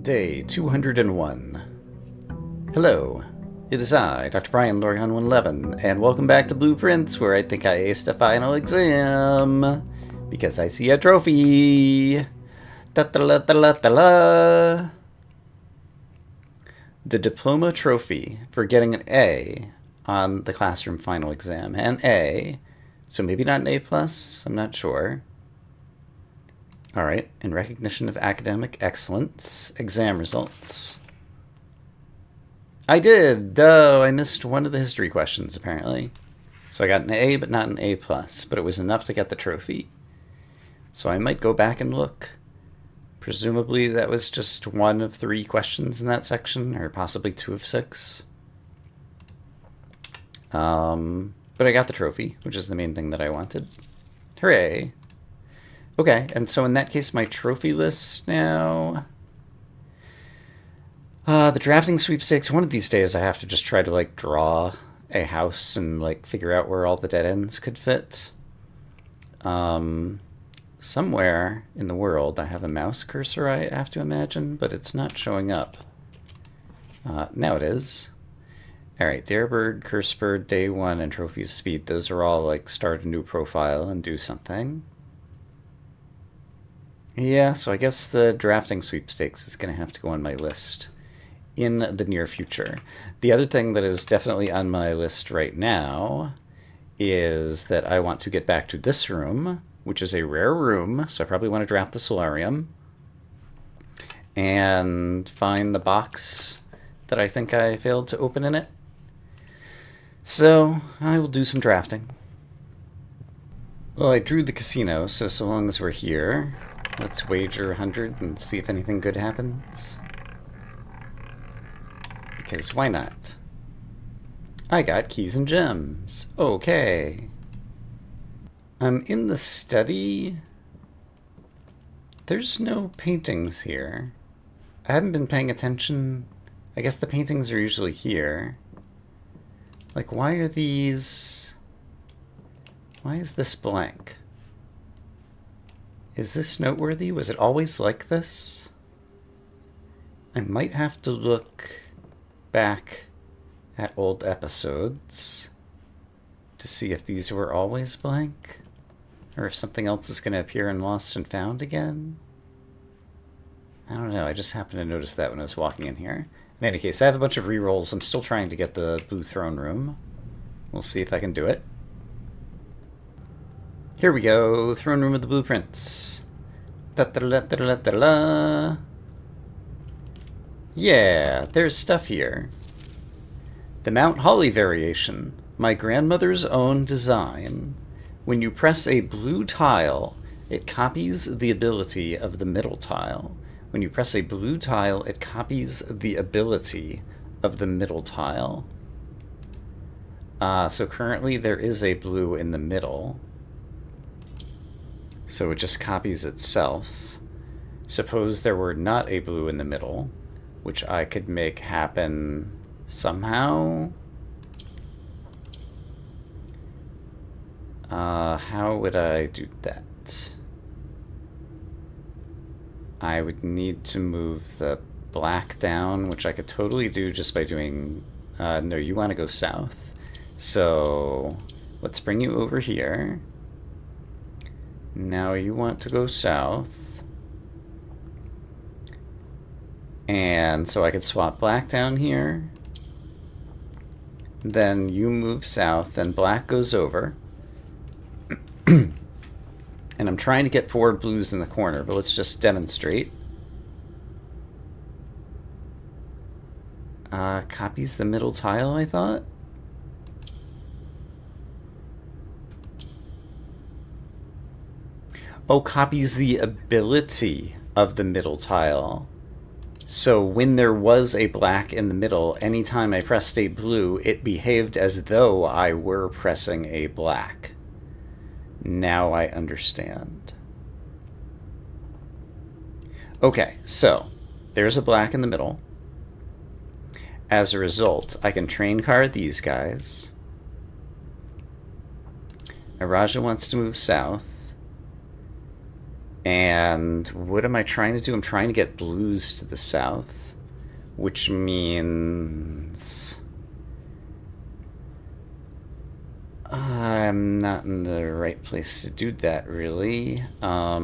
Day 201. Hello, it is I, Dr. Brian Lorion 111, and welcome back to Blueprints, where I think I aced a final exam, because I see a trophy. Da-da-da-da-da-da. The diploma trophy for getting an A on the classroom final exam. An A, so maybe not an A+, I'm not sure. All right, in recognition of academic excellence, exam results. I did, though I missed one of the history questions, apparently. So I got an A, but not an A+, but it was enough to get the trophy. So I might go back and look. Presumably that was just one of 3 questions in that section, or possibly 2 of 6. But I got the trophy, which is the main thing that I wanted. Hooray! Okay, and so in that case, my trophy list now... the drafting sweepstakes, one of these days I have to just try to, like, draw a house and, like, figure out where all the dead ends could fit. Somewhere in the world I have a mouse cursor, I have to imagine, but it's not showing up. Now it is. Alright, Darebird, Cursebird, Day 1, and Trophy Speed. Those are all, like, start a new profile and do something. Yeah, so I guess the drafting sweepstakes is going to have to go on my list in the near future. The other thing that is definitely on my list right now is that I want to get back to this room, which is a rare room, so I probably want to draft the solarium, and find the box that I think I failed to open in it. So I will do some drafting. Well, I drew the casino, so long as we're here, let's wager 100 and see if anything good happens. Because why not? I got keys and gems. Okay. I'm in the study. There's no paintings here. I haven't been paying attention. I guess the paintings are usually here. Like, why are these... Why is this blank? Is this noteworthy? Was it always like this? I might have to look back at old episodes to see if these were always blank, or if something else is going to appear in Lost and Found again. I don't know, I just happened to notice that when I was walking in here. In any case, I have a bunch of rerolls. I'm still trying to get the Blue Throne Room. We'll see if I can do it. Here we go, Throne Room of the Blueprints. Da-da-da-da-da-da-da. Yeah, there's stuff here. The Mount Holly variation, my grandmother's own design. When you press a blue tile, it copies the ability of the middle tile. When you press a blue tile, it copies the ability of the middle tile. So currently there is a blue in the middle. So it just copies itself. Suppose there were not a blue in the middle, which I could make happen somehow. How would I do that? I would need to move the black down, which I could totally do just by doing... no, you want to go south. So let's bring you over here. Now you want to go south. And so I could swap black down here. Then you move south, then black goes over. And I'm trying to get 4 blues in the corner, but let's just demonstrate. Copies the middle tile, I thought? Oh, copies the ability of the middle tile. So when there was a black in the middle, anytime I pressed a blue, it behaved as though I were pressing a black. Now I understand. Okay, so there's a black in the middle. As a result, I can train card these guys. Araja wants to move south. And what am I trying to do? I'm trying to get blues to the south, which means I'm not in the right place to do that, really. How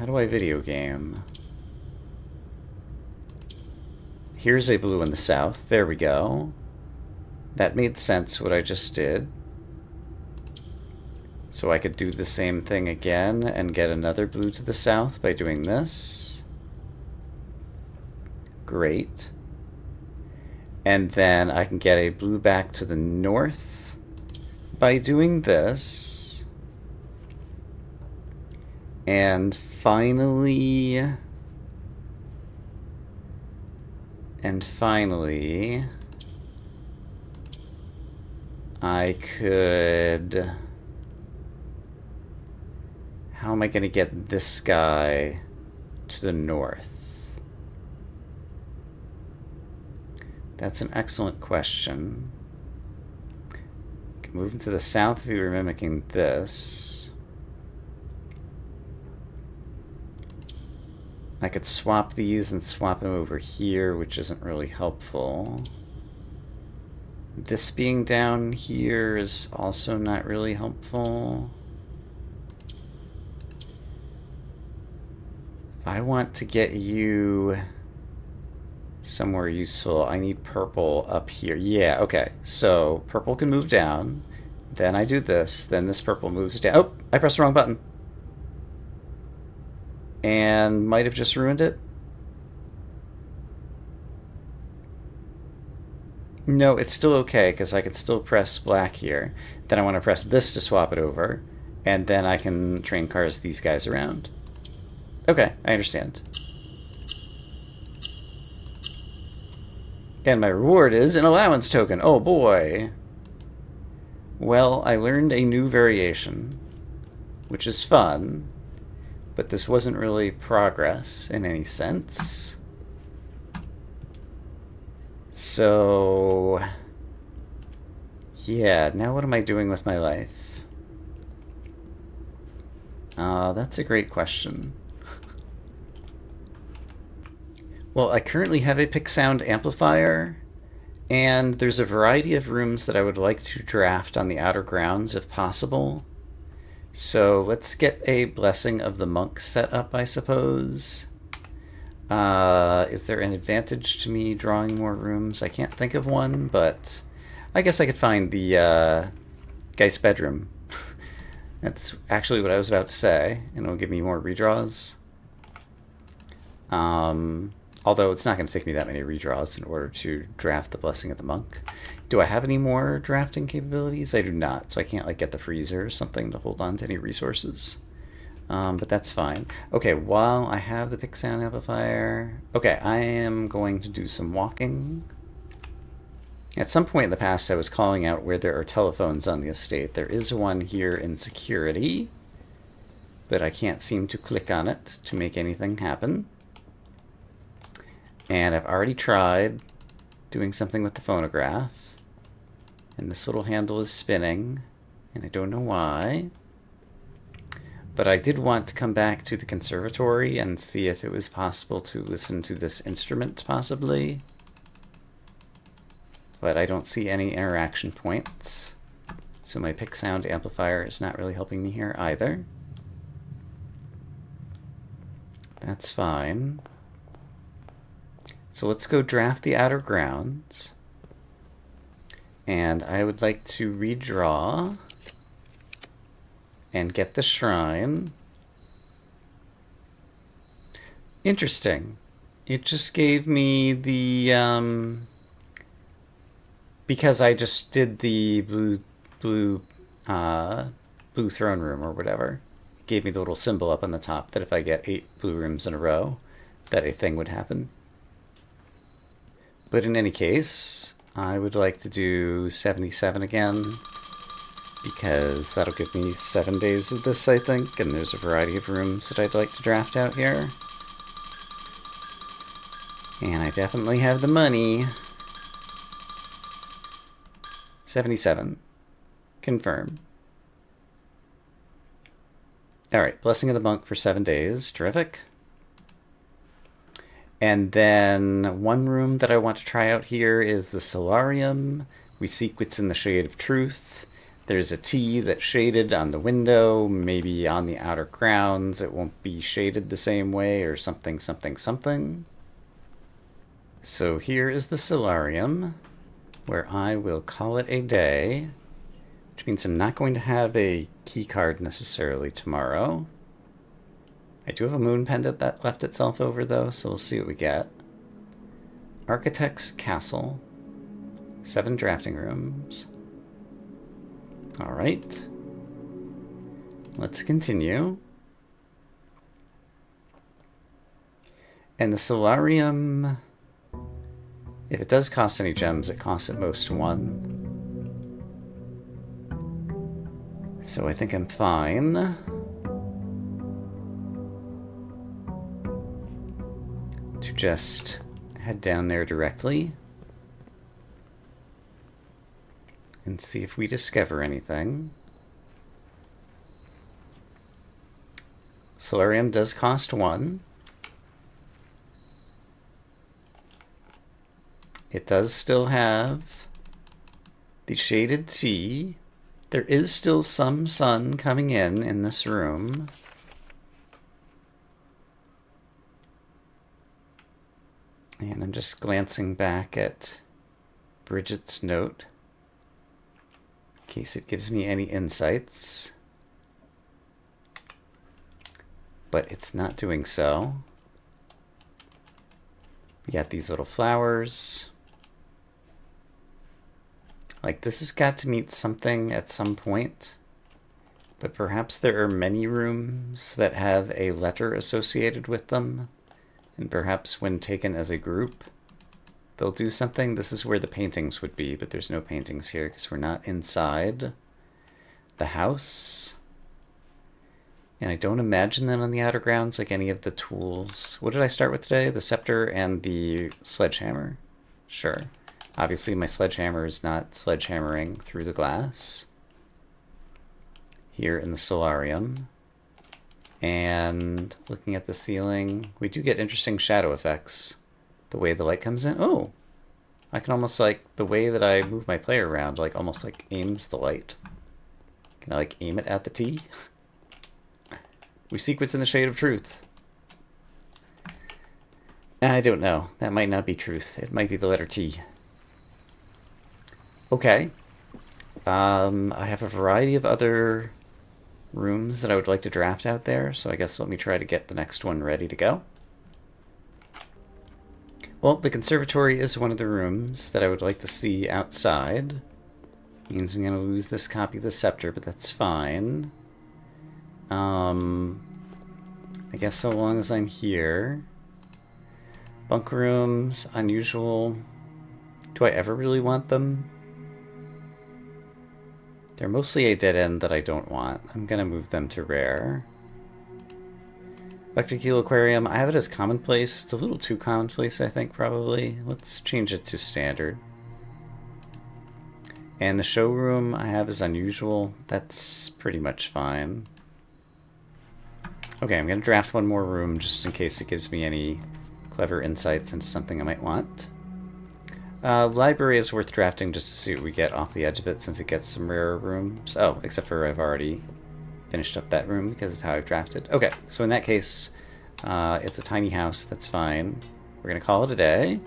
do I video game? Here's a blue in the south. There we go. That made sense, what I just did. So I could do the same thing again and get another blue to the south by doing this. Great. And then I can get a blue back to the north by doing this. And finally, I could... How am I going to get this guy to the north? That's an excellent question. Moving to the south if we were mimicking this. I could swap these and swap him over here, which isn't really helpful. This being down here is also not really helpful. If I want to get you somewhere useful, I need purple up here. Yeah, okay. So purple can move down. Then I do this. Then this purple moves down. Oh, I pressed the wrong button. And might have just ruined it. No, it's still okay, because I could still press black here. Then I want to press this to swap it over. And then I can train cars these guys around. Okay, I understand. And my reward is an allowance token. Oh boy. Well, I learned a new variation, which is fun, but this wasn't really progress in any sense. So, yeah, now what am I doing with my life? That's a great question. Well, I currently have a pick sound amplifier, and there's a variety of rooms that I would like to draft on the outer grounds if possible. So let's get a Blessing of the Monk set up, I suppose. Is there an advantage to me drawing more rooms? I can't think of one, but I guess I could find the Geist bedroom. That's actually what I was about to say, and it'll give me more redraws. Although it's not going to take me that many redraws in order to draft the Blessing of the Monk. Do I have any more drafting capabilities? I do not, so I can't like get the freezer or something to hold on to any resources. But that's fine. Okay, while I have the pick sound amplifier... Okay, I am going to do some walking. At some point in the past, I was calling out where there are telephones on the estate. There is one here in security, but I can't seem to click on it to make anything happen. And I've already tried doing something with the phonograph, and this little handle is spinning, and I don't know why. But I did want to come back to the conservatory and see if it was possible to listen to this instrument, possibly. But I don't see any interaction points, so my pick sound amplifier is not really helping me here either. That's fine. So let's go draft the outer grounds. And I would like to redraw and get the shrine. Interesting. It just gave me the, because I just did the blue throne room or whatever. It gave me the little symbol up on the top that if I get 8 blue rooms in a row, that a thing would happen. But in any case, I would like to do 77 again, because that'll give me 7 days of this, I think, and there's a variety of rooms that I'd like to draft out here. And I definitely have the money. 77. Confirm. Alright, Blessing of the Monk for 7 days. Terrific. And then one room that I want to try out here is the Solarium. We sequence in the Shade of Truth. There's a T that's shaded on the window, maybe on the outer grounds. It won't be shaded the same way or something, something, something. So here is the Solarium, where I will call it a day, which means I'm not going to have a key card necessarily tomorrow. I do have a moon pendant that left itself over, though, so we'll see what we get. Architect's Castle. 7 drafting rooms. Alright. Let's continue. And the Solarium, if it does cost any gems, it costs at most 1. So I think I'm fine. To just head down there directly and see if we discover anything. Solarium does cost 1. It does still have the shaded tea. There is still some sun coming in this room. And I'm just glancing back at Bridget's note in case it gives me any insights. But it's not doing so. We got these little flowers. Like, this has got to meet something at some point. But perhaps there are many rooms that have a letter associated with them. And perhaps when taken as a group, they'll do something. This is where the paintings would be, but there's no paintings here because we're not inside the house. And I don't imagine that on the outer grounds, like any of the tools. What did I start with today? The scepter and the sledgehammer. Sure. Obviously, my sledgehammer is not sledgehammering through the glass. Here in the Solarium. And looking at the ceiling, we do get interesting shadow effects. The way the light comes in. Oh! I can almost, like, the way that I move my player around, like, almost, like, aims the light. Can I, like, aim it at the T? We sequence in the Shade of Truth. I don't know. That might not be truth. It might be the letter T. Okay. I have a variety of other rooms that I would like to draft out there, so I guess let me try to get the next one ready to go. Well, the conservatory is one of the rooms that I would like to see outside. Means I'm going to lose this copy of the scepter, but that's fine. I guess so long as I'm here. Bunk rooms, unusual. Do I ever really want them? They're mostly a dead end that I don't want. I'm gonna move them to rare. Electric Eel Aquarium, I have it as commonplace. It's a little too commonplace, I think, probably. Let's change it to standard. And the showroom I have as unusual. That's pretty much fine. Okay, I'm gonna draft one more room just in case it gives me any clever insights into something I might want. Library is worth drafting just to see what we get off the edge of it since it gets some rarer rooms. Oh, except for I've already finished up that room because of how I've drafted. Okay, so in that case, it's a tiny house. That's fine. We're going to call it a day.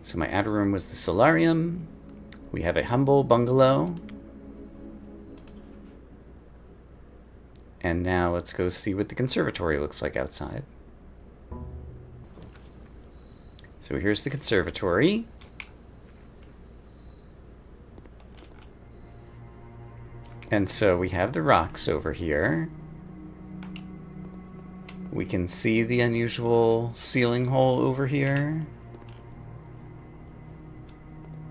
So my outer room was the solarium. We have a humble bungalow. And now let's go see what the conservatory looks like outside. So here's the conservatory. And so we have the rocks over here. We can see the unusual ceiling hole over here.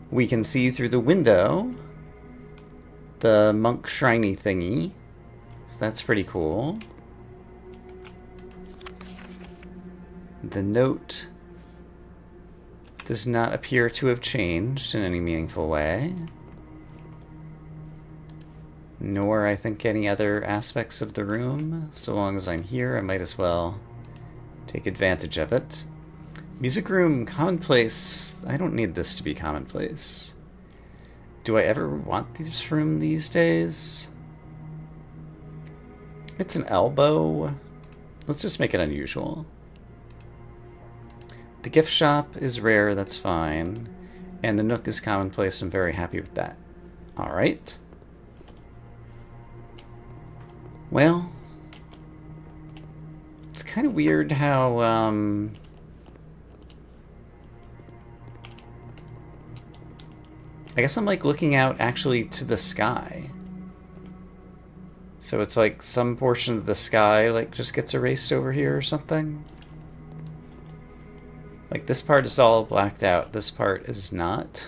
We can see through the window the monk shriney thingy. So that's pretty cool. The note does not appear to have changed in any meaningful way. Nor, I think, any other aspects of the room. So long as I'm here, I might as well take advantage of it. Music room, commonplace. I don't need this to be commonplace. Do I ever want this room these days? It's an elbow. Let's just make it unusual. The gift shop is rare, that's fine. And the nook is commonplace, I'm very happy with that. Alright. Well, it's kind of weird how, I guess I'm like looking out actually to the sky. So it's like some portion of the sky like just gets erased over here or something. Like this part is all blacked out, this part is not.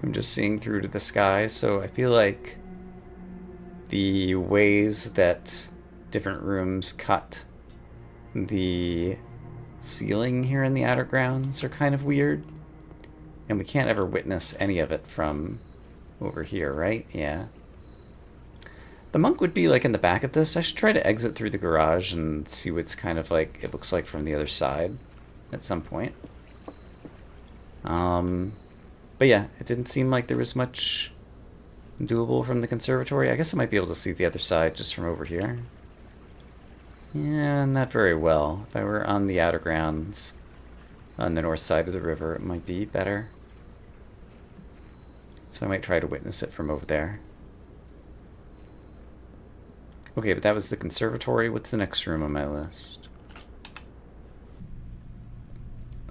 I'm just seeing through to the sky, so I feel like the ways that different rooms cut the ceiling here in the outer grounds are kind of weird. And we can't ever witness any of it from over here, right? Yeah. The monk would be like in the back of this. I should try to exit through the garage and see what's kind of like it looks like from the other side at some point. But yeah, it didn't seem like there was much doable from the conservatory. I guess I might be able to see the other side just from over here. Yeah, not very well. If I were on the outer grounds on the north side of the river, it might be better. So I might try to witness it from over there. Okay, but that was the conservatory. What's the next room on my list?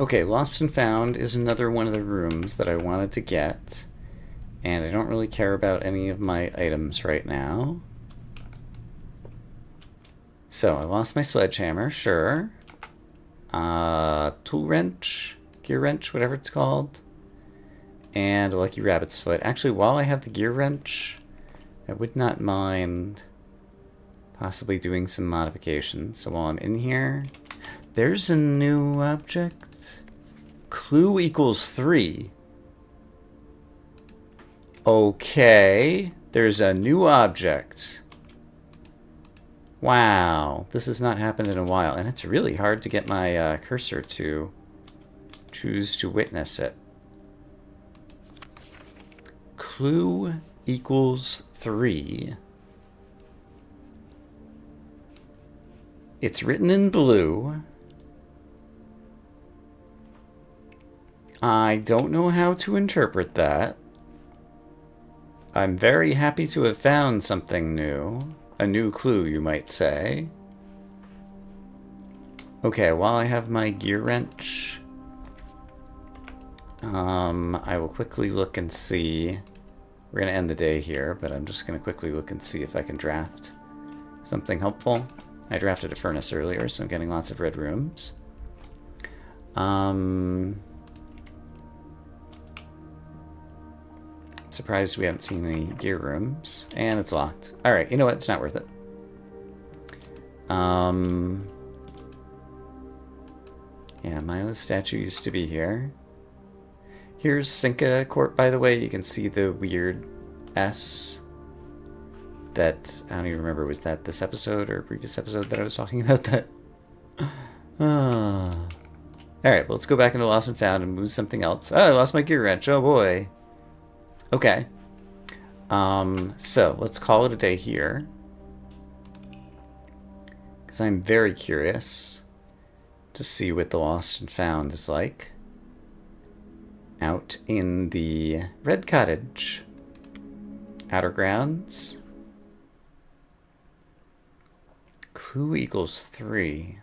Okay, Lost and Found is another one of the rooms that I wanted to get. And I don't really care about any of my items right now. So, I lost my sledgehammer, sure. Tool wrench, gear wrench, whatever it's called. And a lucky rabbit's foot. Actually, while I have the gear wrench, I would not mind possibly doing some modifications. So while I'm in here, there's a new object. Clue equals 3. Okay, there's a new object. Wow, this has not happened in a while, and it's really hard to get my cursor to choose to witness it. Clue equals 3. It's written in blue. I don't know how to interpret that. I'm very happy to have found something new. A new clue, you might say. Okay, while I have my gear wrench, I will quickly look and see. We're going to end the day here, but I'm just going to quickly look and see if I can draft something helpful. I drafted a furnace earlier, so I'm getting lots of red rooms. Surprised we haven't seen any gear rooms. And it's locked. Alright, you know what? It's not worth it. Yeah, Milo's statue used to be here. Here's Cinca Court, by the way. You can see the weird S that, I don't even remember, was that this episode or a previous episode that I was talking about that? Alright, well, let's go back into Lost and Found and move something else. Oh, I lost my gear wrench. Oh, boy. Okay. So, let's call it a day here. Because I'm very curious to see what the Lost and Found is like out in the Red Cottage. Outer Grounds. Clue equals 3.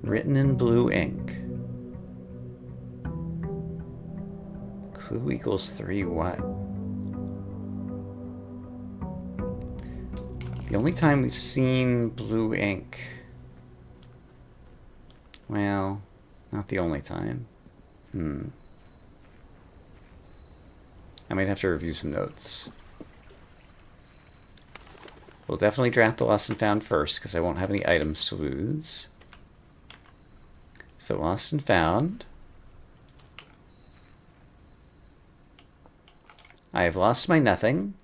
Written in blue ink. Clue equals 3 what? The only time we've seen blue ink... Well, not the only time. I might have to review some notes. We'll definitely draft the lost and found first because I won't have any items to lose. So lost and found. I have lost my nothing.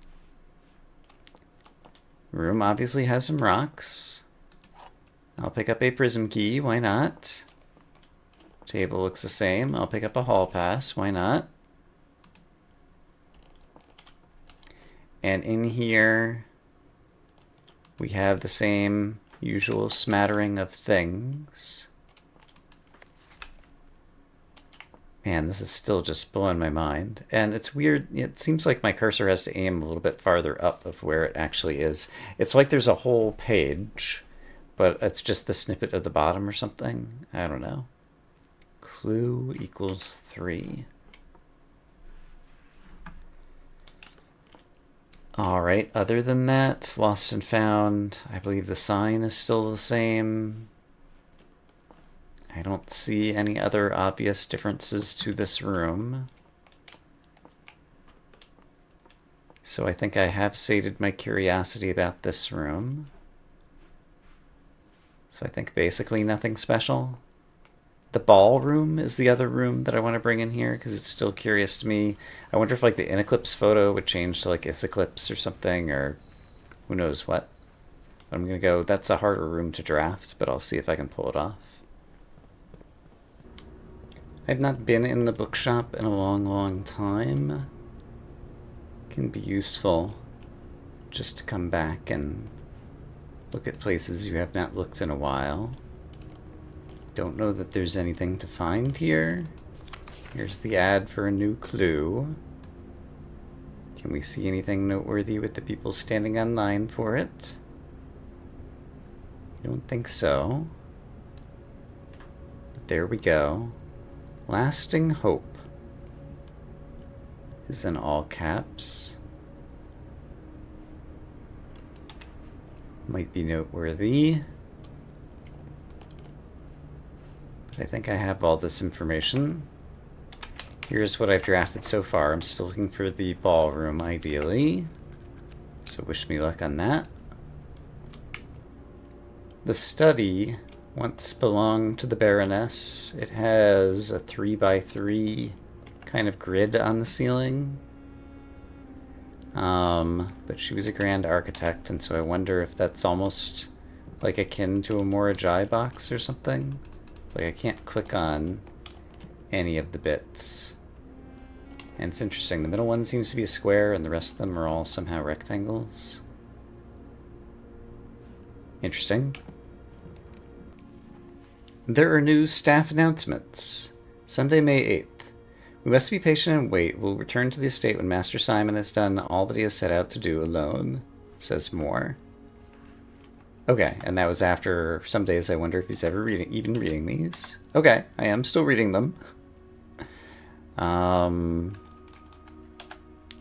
Room obviously has some rocks. I'll pick up a prism key, why not? Table looks the same. I'll pick up a hall pass, why not? And in here, we have the same usual smattering of things. Man, this is still just blowing my mind. And it's weird. It seems like my cursor has to aim a little bit farther up of where it actually is. It's like there's a whole page, but it's just the snippet of the bottom or something. I don't know. Clue equals 3. All right, other than that, lost and found, I believe the sign is still the same. I don't see any other obvious differences to this room. So I think I have sated my curiosity about this room. So I think basically nothing special. The ballroom is the other room that I want to bring in here because it's still curious to me. I wonder if like the ineclipse photo would change to like iseclipse or something, or who knows what. I'm going to go, that's a harder room to draft, but I'll see if I can pull it off. I've not been in the bookshop in a long time. Can be useful just to come back and look at places you have not looked in a while. Don't know that there's anything to find here. Here's the ad for a new clue. Can we see anything noteworthy with the people standing online for it? I don't think so. But there we go. Lasting hope is in all caps. Might be noteworthy. But I think I have all this information. Here's what I've drafted so far. I'm still looking for the ballroom, ideally. So wish me luck on that. The study once belonged to the Baroness. It has a 3x3 kind of grid on the ceiling. But she was a grand architect, and so I wonder if that's almost like akin to a Morajai box or something. Like I can't click on any of the bits. And it's interesting, the middle one seems to be a square and the rest of them are all somehow rectangles. Interesting. There are new staff announcements. Sunday, May 8th. We must be patient and wait. We'll return to the estate when Master Simon has done all that he has set out to do alone. Says more. Okay, and that was after some days. I wonder if he's ever even reading these. Okay, I am still reading them.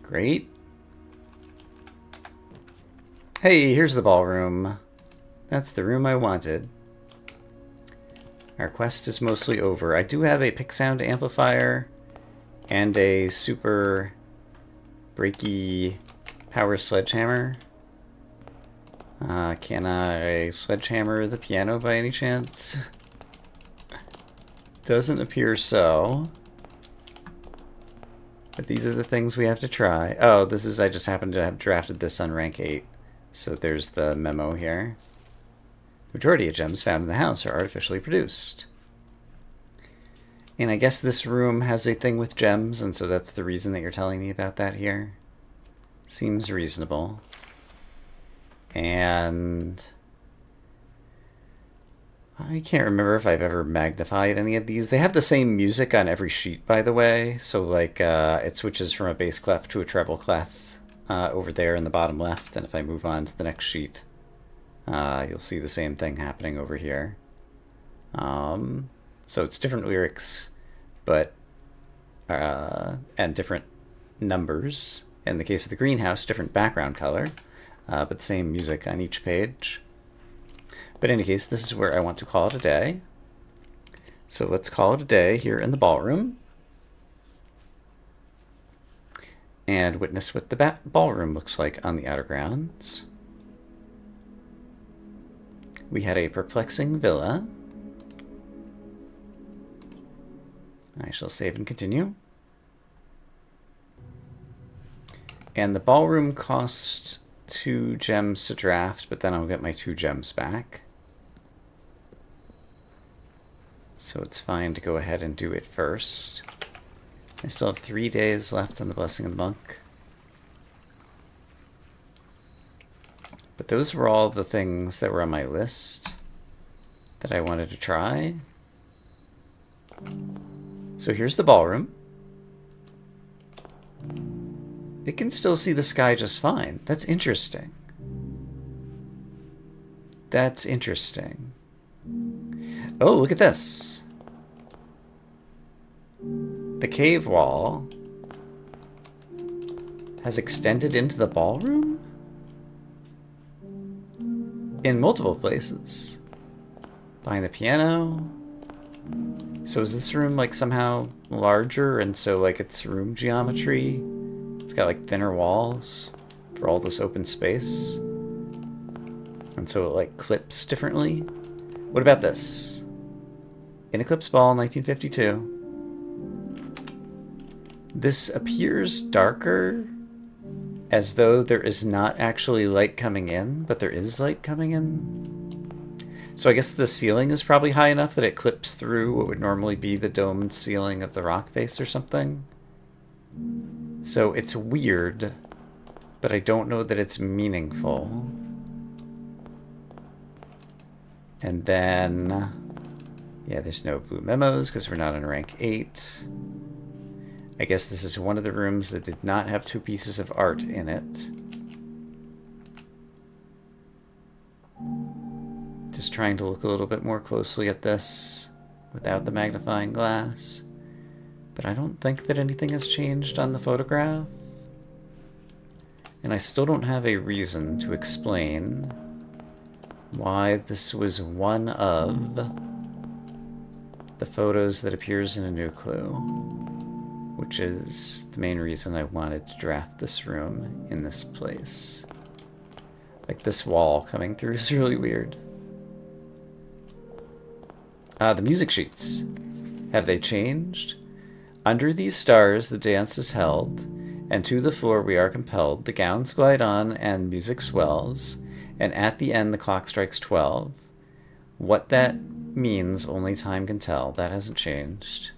Great. Hey, here's the ballroom. That's the room I wanted. Our quest is mostly over. I do have a pick sound amplifier and a super breaky power sledgehammer. Can I sledgehammer the piano by any chance? Doesn't appear so. But these are the things we have to try. Oh, this is, I just happen to have drafted this on rank 8. So there's the memo here. The majority of gems found in the house are artificially produced. And I guess this room has a thing with gems, and so that's the reason that you're telling me about that here. Seems reasonable. And I can't remember if I've ever magnified any of these. They have the same music on every sheet, by the way. So like it switches from a bass clef to a treble clef over there in the bottom left. And if I move on to the next sheet, you'll see the same thing happening over here. So it's different lyrics, but and different numbers. In the case of the greenhouse, different background color, but same music on each page. But in any case, this is where I want to call it a day. So let's call it a day here in the ballroom. And witness what the ballroom looks like on the outer grounds. We had a perplexing villa. I shall save and continue. And the ballroom cost 2 gems to draft, but then I'll get my 2 gems back. So it's fine to go ahead and do it first. I still have 3 days left on the Blessing of the Monk. But those were all the things that were on my list that I wanted to try. So here's the ballroom. It can still see the sky just fine. That's interesting. That's interesting. Oh, look at this. The cave wall has extended into the ballroom in multiple places. Behind the piano. So is this room like somehow larger, and so like it's room geometry? It's got like thinner walls for all this open space. And so it like clips differently. What about this? In Eclipse Ball 1952. This appears darker, as though there is not actually light coming in, but there is light coming in. So I guess the ceiling is probably high enough that it clips through what would normally be the domed ceiling of the rock face or something. So it's weird, but I don't know that it's meaningful. And then, yeah, there's no blue memos because we're not on rank 8. I guess this is one of the rooms that did not have 2 pieces of art in it. Just trying to look a little bit more closely at this without the magnifying glass. But I don't think that anything has changed on the photograph. And I still don't have a reason to explain why this was one of the photos that appears in a new clue, which is the main reason I wanted to draft this room in this place. Like this wall coming through is really weird. The music sheets. Have they changed? Under these stars the dance is held, and to the floor we are compelled. The gowns glide on and music swells, and at the end the clock strikes 12. What that means only time can tell. That hasn't changed.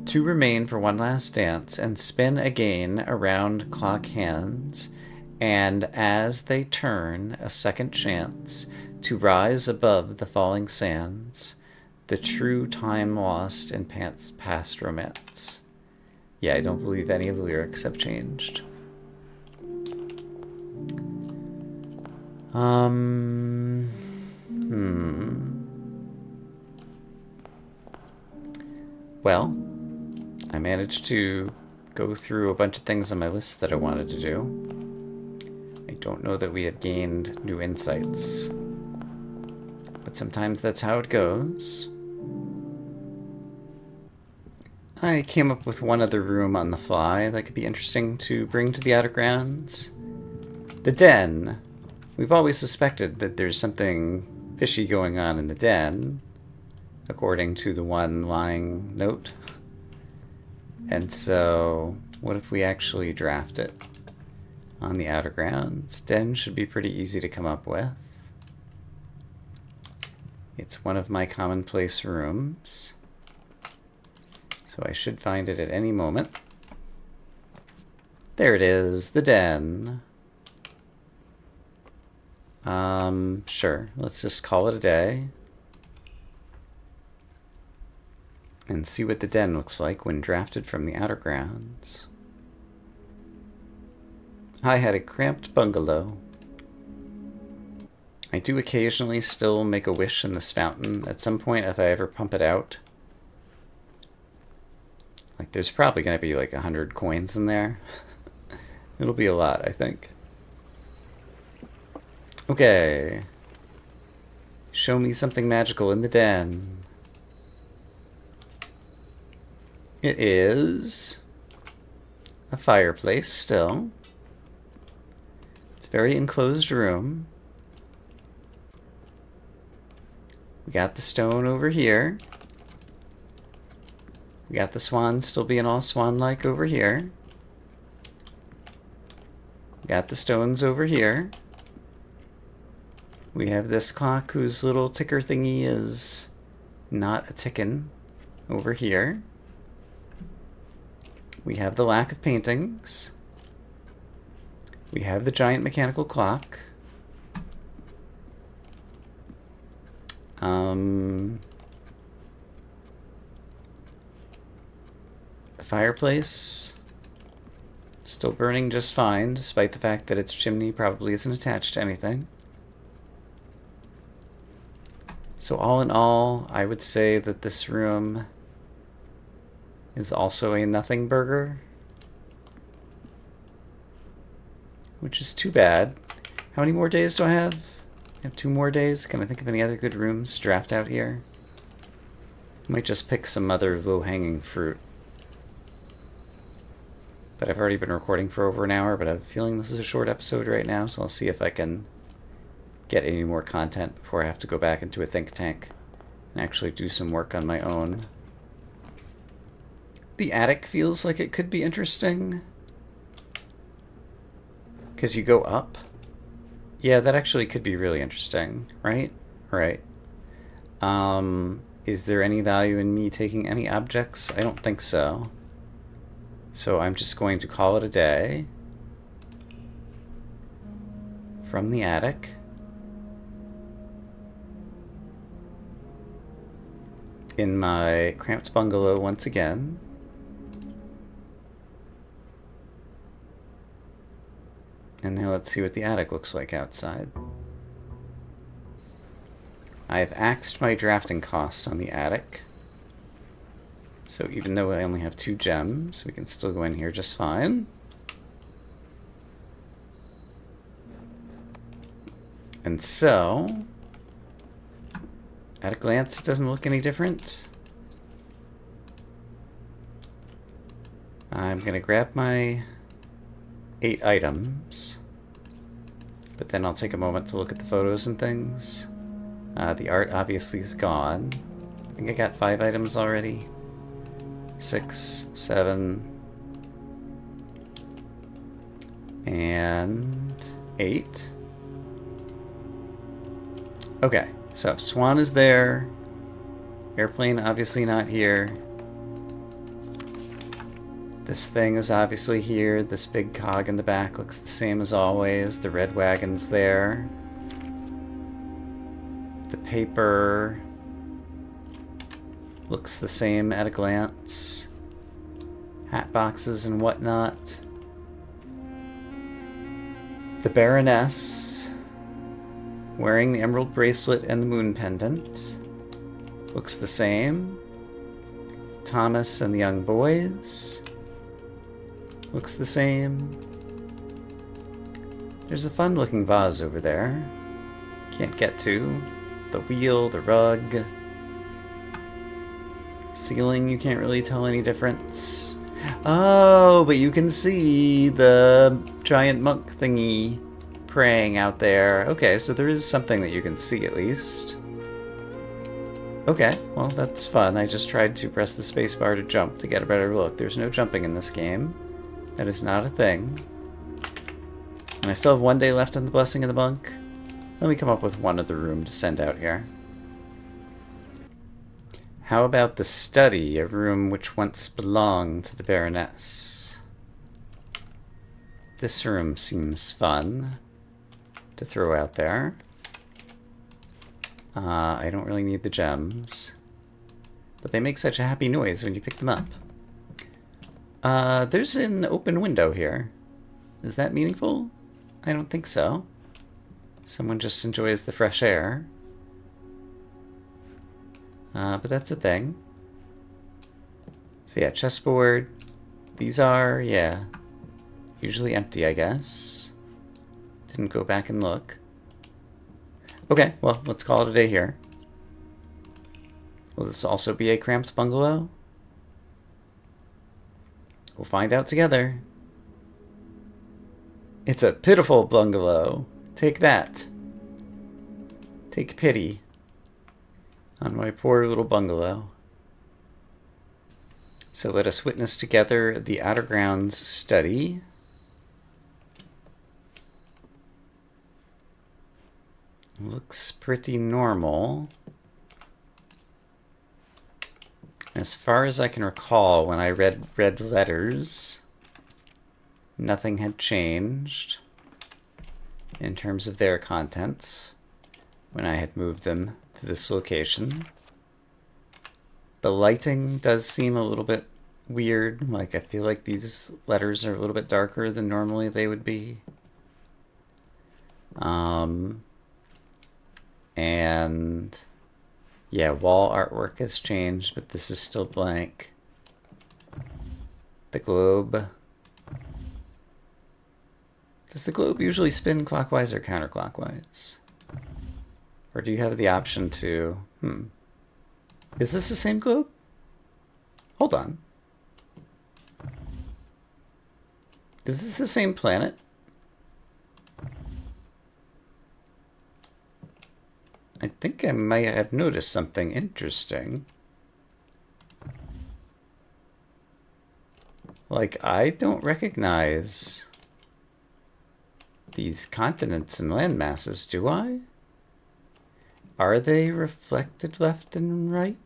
2 remain for one last dance, and spin again around clock hands, and as they turn, a second chance to rise above the falling sands, the true time lost in past romance. Yeah, I don't believe any of the lyrics have changed. Well, I managed to go through a bunch of things on my list that I wanted to do. I don't know that we have gained new insights, but sometimes that's how it goes. I came up with one other room on the fly that could be interesting to bring to the Outer Grounds. The den. We've always suspected that there's something fishy going on in the den, according to the one lying note. And so, what if we actually draft it on the Outer Grounds? Den should be pretty easy to come up with. It's one of my commonplace rooms, so I should find it at any moment. There it is, the den. Sure, let's just call it a day and see what the den looks like when drafted from the Outer Grounds. I had a cramped bungalow. I do occasionally still make a wish in this fountain at some point if I ever pump it out. Like, there's probably going to be like 100 coins in there. It'll be a lot, I think. Okay. Show me something magical in the den. It is a fireplace still. It's a very enclosed room. We got the stone over here. We got the swan still being all swan-like over here. We got the stones over here. We have this clock whose little ticker thingy is not a tickin' over here. We have the lack of paintings. We have the giant mechanical clock. The fireplace still burning just fine, despite the fact that its chimney probably isn't attached to anything. So all in all, I would say that this room is also a nothing burger, which is too bad. How many more days do I have? I have 2 more days. Can I think of any other good rooms to draft out here? Might just pick some other low-hanging fruit. But I've already been recording for over an hour, but I have a feeling this is a short episode right now, so I'll see if I can get any more content before I have to go back into a think tank and actually do some work on my own. The attic feels like it could be interesting. Because you go up. Yeah, that actually could be really interesting, right? Right. Is there any value in me taking any objects? I don't think so. So I'm just going to call it a day. From the attic. In my cramped bungalow once again. And now let's see what the attic looks like outside. I've axed my drafting cost on the attic. So even though I only have 2 gems, we can still go in here just fine. And so, at a glance, it doesn't look any different. I'm going to grab my 8 items, but then I'll take a moment to look at the photos and things. The art obviously is gone. I think I got 5 items already. 6, 7, and 8. Okay, so swan is there. Airplane obviously not here. This thing is obviously here. This big cog in the back looks the same as always. The red wagon's there. The paper looks the same at a glance. Hat boxes and whatnot. The Baroness, wearing the emerald bracelet and the moon pendant, looks the same. Thomas and the young boys looks the same. There's a fun looking vase over there. Can't get to. The wheel, the rug. Ceiling, you can't really tell any difference. Oh, but you can see the giant monk thingy praying out there. Okay, so there is something that you can see at least. Okay, well that's fun. I just tried to press the spacebar to jump to get a better look. There's no jumping in this game. That is not a thing. And I still have 1 day left on the Blessing of the Monk. Let me come up with one other room to send out here. How about the study, a room which once belonged to the Baroness? This room seems fun to throw out there. I don't really need the gems, but they make such a happy noise when you pick them up. There's an open window here. Is that meaningful? I don't think so. Someone just enjoys the fresh air. But that's a thing. So yeah, chessboard. These are, yeah, usually empty, I guess. Didn't go back and look. Okay, well, let's call it a day here. Will this also be a cramped bungalow? We'll find out together. It's a pitiful bungalow. Take that. Take pity. on my poor little bungalow. So let us witness together the Outer Grounds study. Looks pretty normal. As far as I can recall, when I read red letters, nothing had changed in terms of their contents when I had moved them to this location. The lighting does seem a little bit weird. Like, I feel like these letters are a little bit darker than normally they would be. And yeah, wall artwork has changed, but this is still blank. The globe. Does the globe usually spin clockwise or counterclockwise? Or do you have the option to... Is this the same globe? Hold on. Is this the same planet? I think I might have noticed something interesting. Like, I don't recognize these continents and land masses, do I? Are they reflected left and right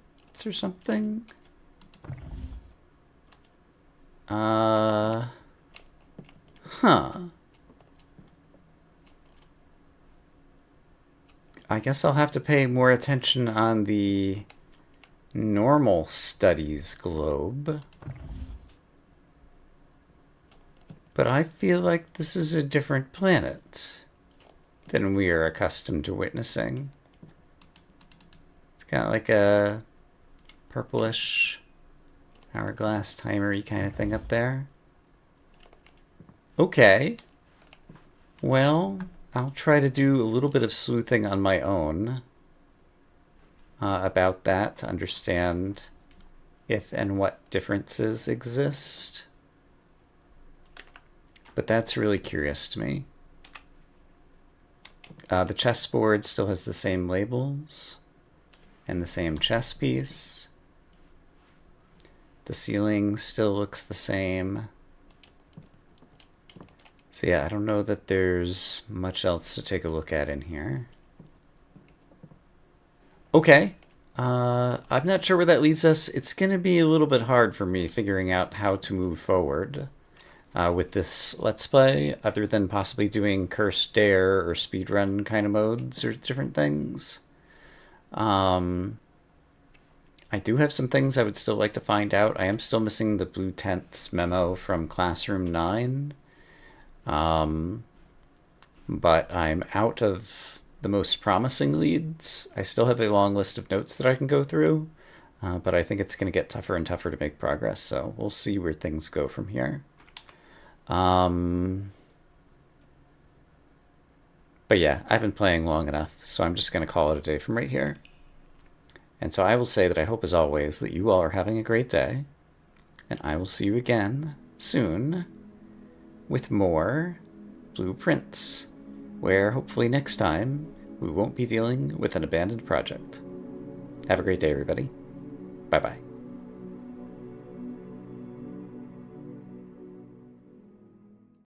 or something? Huh. I guess I'll have to pay more attention on the normal studies globe. But I feel like this is a different planet than we are accustomed to witnessing. It's got like a purplish hourglass timer-y kind of thing up there. Okay. Well, I'll try to do a little bit of sleuthing on my own about that to understand if and what differences exist. But that's really curious to me. The chessboard still has the same labels and the same chess piece. The ceiling still looks the same. So yeah, I don't know that there's much else to take a look at in here. Okay. I'm not sure where that leads us. It's going to be a little bit hard for me figuring out how to move forward with this Let's Play, other than possibly doing Cursed Dare or speedrun kind of modes or different things. I do have some things I would still like to find out. I am still missing the Blue Tents memo from Classroom 9. But I'm out of the most promising leads. I still have a long list of notes that I can go through, but I think it's going to get tougher and tougher to make progress, so we'll see where things go from here. But yeah, I've been playing long enough, so I'm just going to call it a day from right here. And so I will say that I hope, as always, that you all are having a great day, and I will see you again soon with more blueprints, where hopefully next time we won't be dealing with an abandoned project. Have a great day, everybody. Bye-bye.